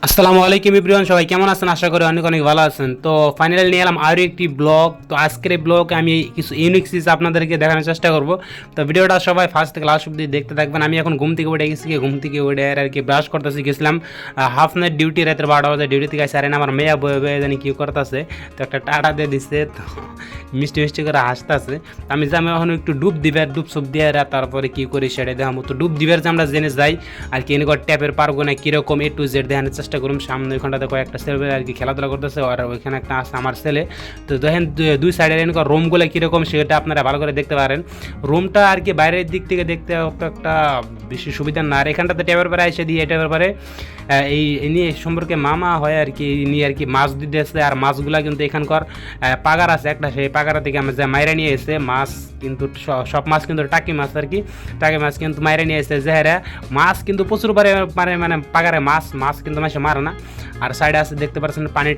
আসসালামু আলাইকুম এভরিওয়ান, সবাই কেমন আছেন? আশা করি অনেক অনেক ভালো আছেন। তো ফাইনালি নিয়ে এলাম আরও একটি ব্লগ। তো আজকের এই ব্লগে আমি কিছু ইউনিক চিজ আপনাদেরকে দেখানোর চেষ্টা করব। তো ভিডিওটা সবাই ফার্স্ট থেকে লাস্ট অব্দি দেখতে থাকবেন। আমি এখন ঘুম থেকে উঠে গেছি, ঘুম থেকে উঠে আর কি ব্রাশ করতেছি, গেছিলাম হাফ নাইট ডিউটি, রাতের 12 বাজে ডিউটি থেকে আসে। আর আমার মেয়া বয়ে বয়ে জানি কী করতেছে, তো একটা টাটা দিয়ে দিচ্ছে, তো মিষ্টি মিষ্টি করে হাসতেছে। আমি যে আমি এখন একটু ডুব দিবার, ডুব সুপ দিয়ে তারপরে কী করি সেটা দেখাবো। তো ডুব দিবার যে আমরা জেনে যাই আর কি, এনেকর ট্যাপের পারবো না কীরকম A to Z দেখানোর চেষ্টা করুন। সামনে ওইখানটাতে কয়েকটা ছেলে আর কি খেলাধুলা করতেছে, আর ওইখানে একটা আছে আমার ছেলে। তো দেখেন দুই সাইডের এনেকর রুমগুলো কীরকম সেটা আপনারা ভালো করে দেখতে পারেন। রুমটা আর কি বাইরের দিক থেকে দেখতে একটা বেশি সুবিধা না। আর এখানটাতে ট্যাপের পরে এসে দিয়ে ট্যাপের পরে এই নিয়ে সম্পর্কে মামা হয় আর কি, নিয়ে আর কি মাছ দিতে আসছে। আর মাছগুলা কিন্তু এখানকার পাগার আছে একটা, সেই পাগারা থেকে আমরা যা মাইরা নিয়ে এসে মাছ, কিন্তু সব মাছ কিন্তু টাকি মাছ আর কি, টাকি মাছ কিন্তু মাইরা নিয়ে এসে যেহারা মাছ কিন্তু প্রচুর পারে মানে পাগারে মাছ কিন্তু মাসে মারে না। আর সাইডে আছে দেখতে পাচ্ছেন পানির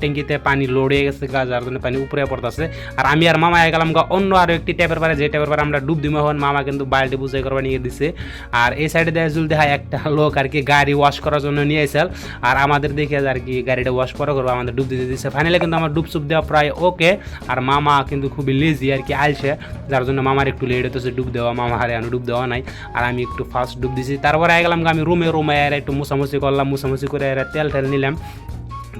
ট্যাঙ্কিতে পানি লোড হয়ে গেছে, যার জন্য পানি উপরে পড়তেছে। আর আমি আর মামা গেলাম অন্য আরও একটি ট্যাপের পারে, যে ট্যাপের পারে আমরা ডুব দিমা হন, মামা কিন্তু বাল্টি বুঝাই করবা নিয়ে দিছে। আর এই সাইডে দেয় জুল দেখায় একটা লোক আর কি গাড়ি ওয়াশ করার জন্য নিয়ে এসেল। আর আমাদের দেখে আর কি গাড়িটা ওয়াশ করা করবো, আমাদের ডুব দিতে দিচ্ছে। ফাইনালি কিন্তু আমার ডুব সুপ দেওয়া প্রায় ওকে। আর মামা কিন্তু খুবই লেজি আর কি, আলসে, যার জন্য মামার একটু লেট হতেছে ডুব দেওয়া। মামা হারে আমি ডুব দেওয়া নাই, আর আমি একটু ফার্স্ট ডুব দিছি। তারপরে গেলাম আমি রুমে আর একটু মুছামুছি করলাম, মুছামুছি করে তেল নিলাম,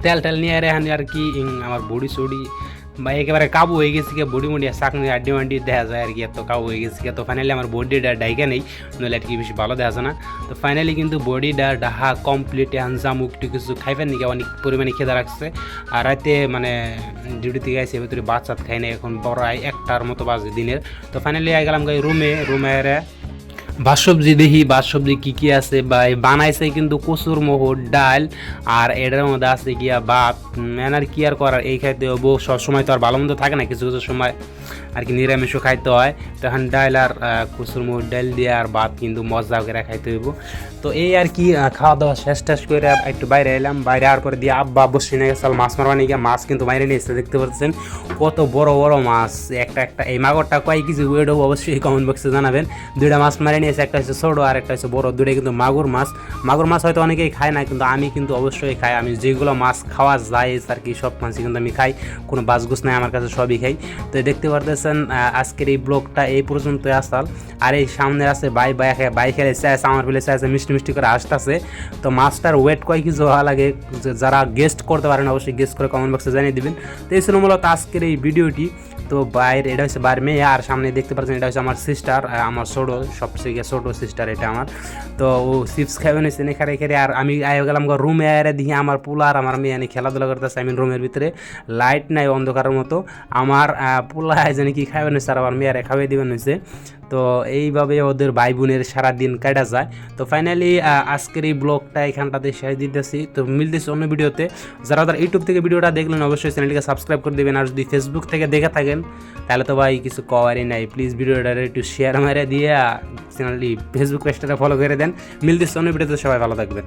তেল নিয়ে আর কি আমার বডি সডি বা একেবারে কাবু হয়ে গেছে, বডি মুডি চাকনি আড্ডি মান্ডি দেখা যায় আর কি, এত কাবু হয়ে গেছে। তো ফাইনালি আমার বডিটা ডাইকা নেই, নইলে আর কি বেশি ভালো দেখা যায় না। তো ফাইনালি কিন্তু বডিটা ডাহা কমপ্লিট আনজাম, একটু কিছু খাইবেন নাকি অনেক পরিমাণে খেদা রাখছে। আর রাতে মানে ডিউটি থেকে আসে ভেতরে বাচ্চা খাই না, এখন বড় 1টার মতো বাজে দিনের। তো ফাইনালি গেলাম রুমে ভাত সবজি দেখি, ভাত সবজি কী কী আছে বা বানাইছে কিন্তু কচুর মোহর ডাল, আর এটার মধ্যে আছে গিয়া ভাত। আর কি আর করার, এই খাইতে হবো, সবসময় তো আর ভালো মন্দ থাকে না, কিছু কিছু সময় আর কি নিরামিষও খাইতে হয়। তখন ডাল আর কচুর মোহর ডাল দিয়ে আর ভাত কিন্তু মজা করে খাইতে হইব। তো এই আর কি খাওয়া দাওয়া শেষ করে একটু বাইরে এলাম, বাইরে আওয়ার পরে দিয়ে আব্বা বসে নিয়ে গেছে মাছ মারবা নিয়ে গিয়ে। মাছ কিন্তু বাইরে নিয়ে এসে দেখতে পাচ্ছেন কত বড় বড় মাছ, একটা এই মাগরটা কয় কেজি ওয়েট হবো অবশ্যই কমেন্ট বক্সে জানাবেন। দুইটা মাছ মারে নিয়েছে, একটা হচ্ছে ছোটো আর একটা হচ্ছে বড়, দুটোই কিন্তু মাগুর মাছ হয়তো অনেকেই খায় না, কিন্তু আমি কিন্তু অবশ্যই খাই। আমি যেগুলো মাছ খাওয়া যায় আর কি সব মাছই কিন্তু আমি খাই, কোনো বাছগুছ নাই আমার কাছে, সবই খাই। তো দেখতে পারতেছেন আজকের এই ব্লগটা এই পর্যন্তই আসাল। আর এই সামনে আছে বাই খেলে চাইছে, আমার ফেলে চাইছে মিষ্টি করে আসতেছে। তো মাছটার ওয়েট কয় কেজি হওয়া লাগে, যারা গেস্ট করতে পারেন অবশ্যই গেস্ট করে কমেন্ট বক্সে জানিয়ে দিবেন। তো এই ছিল মূলত আজকের এই ভিডিওটি। তো বাইরে এটা হচ্ছে বাইরের মেয়ে, আর সামনে দেখতে পাচ্ছেন এটা হচ্ছে আমার সিস্টার, আমার সবচেয়ে ছোটো সিস্টার এটা আমার। তো ও চিপস খাবেন হয়েছে খেয়ে। আর আমি গেলাম রুমে দিয়ে আমার পোলা আর আমার মেয়ে খেলাধুলা করতেছে। আমি রুমের ভিতরে লাইট নাই, অন্ধকারের মতো। আমার পোলা জানি কি খাবেন হয়েছে, আর আমার মেয়েরা খাওয়াই দিবেন হয়েছে। তো এইভাবে ওদের ভাই বোনের সারাদিন কাটা যায়। তো ফাইনালি আজকের এই ব্লগটা এখানটাতে শেষ দিতেছি। তো মিলতেছি অন্য ভিডিওতে। যারা ইউটিউব থেকে ভিডিওটা দেখলেন অবশ্যই চ্যানেলটিকে সাবস্ক্রাইব করে দেবেন। আর যদি ফেসবুক থেকে দেখে থাকেন তাহলে তো ভাই কিছু কওয়ারই নাই, প্লিজ ভিডিওটা একটু শেয়ার মারে দিয়ে চ্যানেলটি ফেসবুক পেজটা ফলো করে দেন। মিলতেছি অন্য ভিডিওতে, সবাই ভালো থাকবেন।